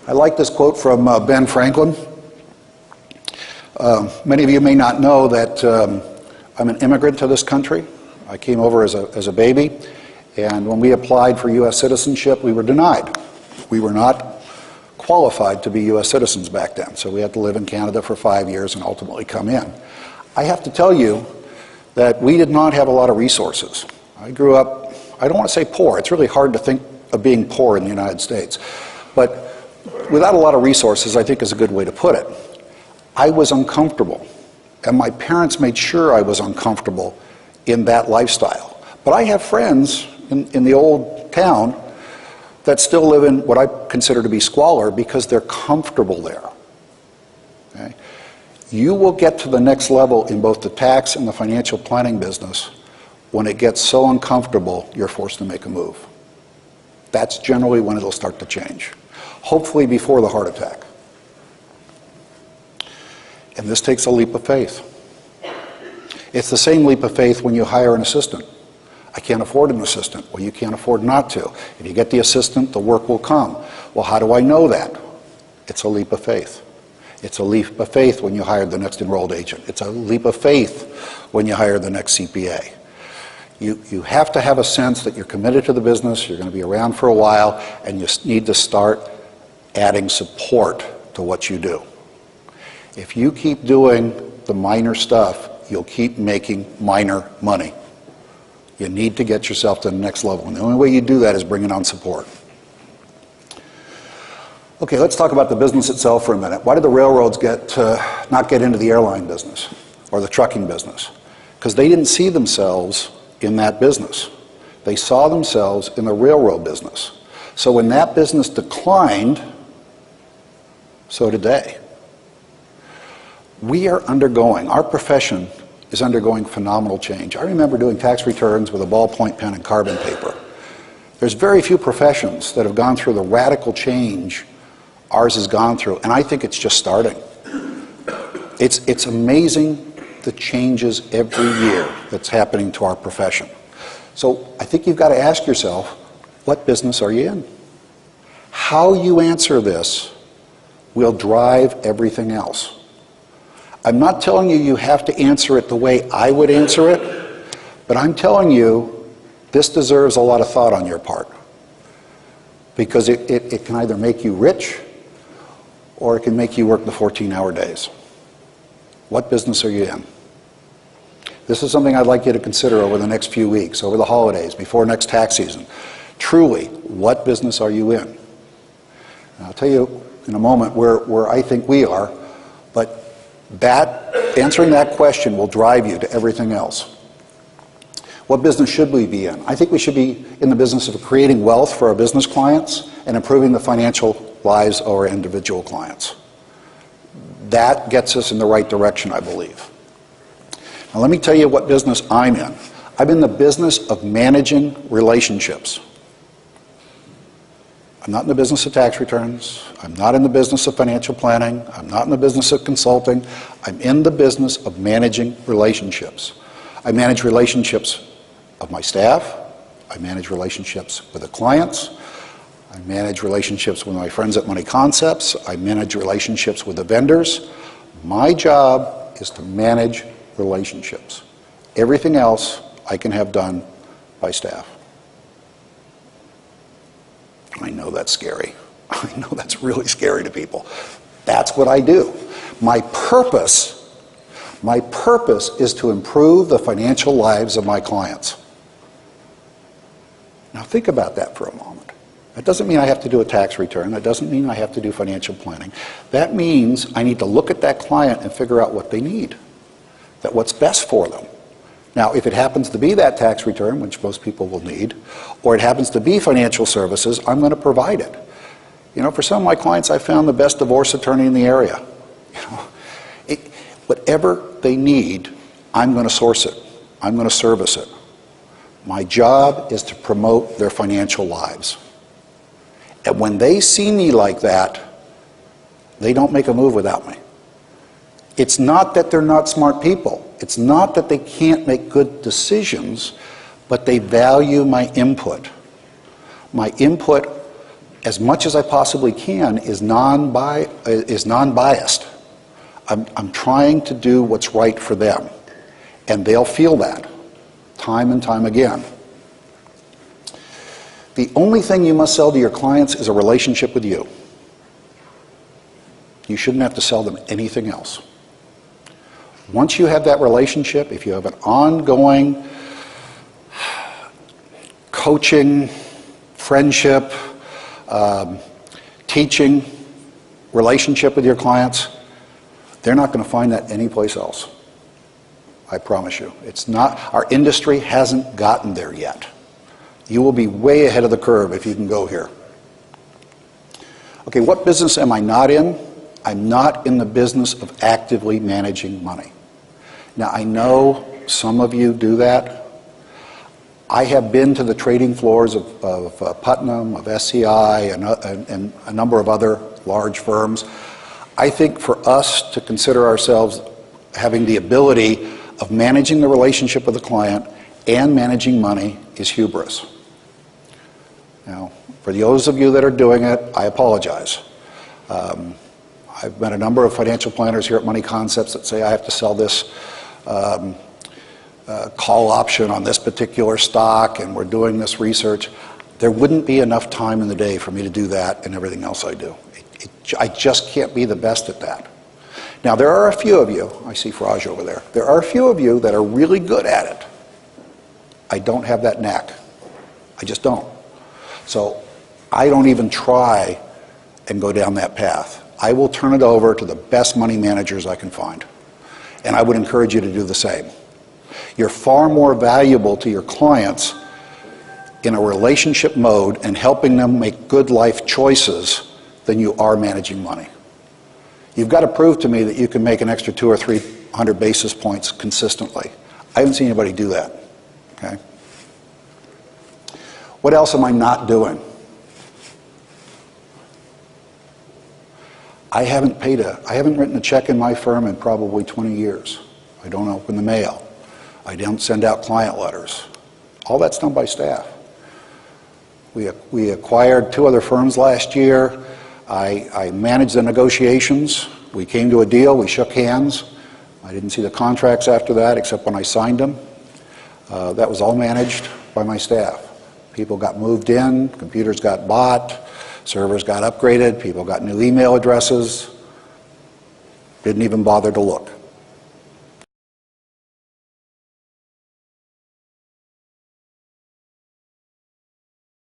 I like this quote from Ben Franklin. Many of you may not know that I'm an immigrant to this country. I came over as a baby, and when we applied for U.S. citizenship, we were denied. We were not qualified to be U.S. citizens back then, so we had to live in Canada for 5 years and ultimately come in. I have to tell you that we did not have a lot of resources. I grew up, I don't want to say poor, it's really hard to think of being poor in the United States, but without a lot of resources, I think is a good way to put it. I was uncomfortable, and my parents made sure I was uncomfortable in that lifestyle. But I have friends in the old town that still live in what I consider to be squalor because they're comfortable there. Okay? You will get to the next level in both the tax and the financial planning business when it gets so uncomfortable you're forced to make a move. That's generally when it'll start to change. Hopefully before the heart attack. And this takes a leap of faith. It's the same leap of faith when you hire an assistant. I can't afford an assistant. Well, you can't afford not to. If you get the assistant, the work will come. Well, how do I know that? It's a leap of faith. It's a leap of faith when you hire the next enrolled agent. It's a leap of faith when you hire the next CPA. You have to have a sense that you're committed to the business, you're going to be around for a while, and you need to start adding support to what you do. If you keep doing the minor stuff, you'll keep making minor money. You need to get yourself to the next level, and the only way you do that is bringing on support. Okay, let's talk about the business itself for a minute. Why did the railroads not get into the airline business or the trucking business? Because they didn't see themselves in that business. They saw themselves in the railroad business. So when that business declined, so did they. We are undergoing, our profession is undergoing phenomenal change. I remember doing tax returns with a ballpoint pen and carbon paper. There's very few professions that have gone through the radical change ours has gone through, and I think it's just starting. It's amazing the changes every year that's happening to our profession. So I think you've got to ask yourself, what business are you in? How you answer this will drive everything else. I'm not telling you have to answer it the way I would answer it, but I'm telling you this deserves a lot of thought on your part. Because it can either make you rich or it can make you work the 14-hour days. What business are you in? This is something I'd like you to consider over the next few weeks, over the holidays, before next tax season. Truly, what business are you in? And I'll tell you in a moment where I think we are, but answering that question will drive you to everything else. What business should we be in? I think we should be in the business of creating wealth for our business clients and improving the financial lives of our individual clients. That gets us in the right direction, I believe. Now let me tell you what business I'm in. I'm in the business of managing relationships. I'm not in the business of tax returns. I'm not in the business of financial planning. I'm not in the business of consulting. I'm in the business of managing relationships. I manage relationships of my staff. I manage relationships with the clients. I manage relationships with my friends at Money Concepts. I manage relationships with the vendors. My job is to manage relationships. Everything else I can have done by staff. I know that's scary. I know that's really scary to people. That's what I do. My purpose is to improve the financial lives of my clients. Now think about that for a moment. That doesn't mean I have to do a tax return. That doesn't mean I have to do financial planning. That means I need to look at that client and figure out what they need, what's best for them. Now, if it happens to be that tax return, which most people will need, or it happens to be financial services, I'm going to provide it. You know, for some of my clients, I found the best divorce attorney in the area. You know, whatever they need, I'm going to source it. I'm going to service it. My job is to promote their financial lives. And when they see me like that, they don't make a move without me. It's not that they're not smart people. It's not that they can't make good decisions, but they value my input. My input as much as I possibly can, is non-biased. I'm trying to do what's right for them, and they'll feel that time and time again. The only thing you must sell to your clients is a relationship with you. You shouldn't have to sell them anything else. Once you have that relationship, if you have an ongoing coaching, friendship, teaching relationship with your clients, they're not going to find that anyplace else. I promise you. It's not, our industry hasn't gotten there yet. You will be way ahead of the curve if you can go here. Okay, what business am I not in? I'm not in the business of actively managing money. Now, I know some of you do that. I have been to the trading floors of Putnam, of SCI, and a number of other large firms. I think for us to consider ourselves having the ability of managing the relationship with the client and managing money is hubris. Now, for those of you that are doing it, I apologize. I've met a number of financial planners here at Money Concepts that say I have to sell this call option on this particular stock, and we're doing this research. There wouldn't be enough time in the day for me to do that and everything else I do. I just can't be the best at that. Now, there are a few of you, I see Faraj over there, there are a few of you that are really good at it. I don't have that knack. I just don't. So I don't even try and go down that path. I will turn it over to the best money managers I can find. And I would encourage you to do the same. You're far more valuable to your clients in a relationship mode and helping them make good life choices than you are managing money. You've got to prove to me that you can make an extra 200 or 300 basis points consistently. I haven't seen anybody do that. Okay? What else am I not doing? I haven't written a check in my firm in probably 20 years. I don't open the mail. I don't send out client letters. All that's done by staff. We acquired 2 other firms last year. I managed the negotiations. We came to a deal. We shook hands. I didn't see the contracts after that except when I signed them. That was all managed by my staff. People got moved in. Computers got bought. Servers got upgraded. People got new email addresses. Didn't even bother to look.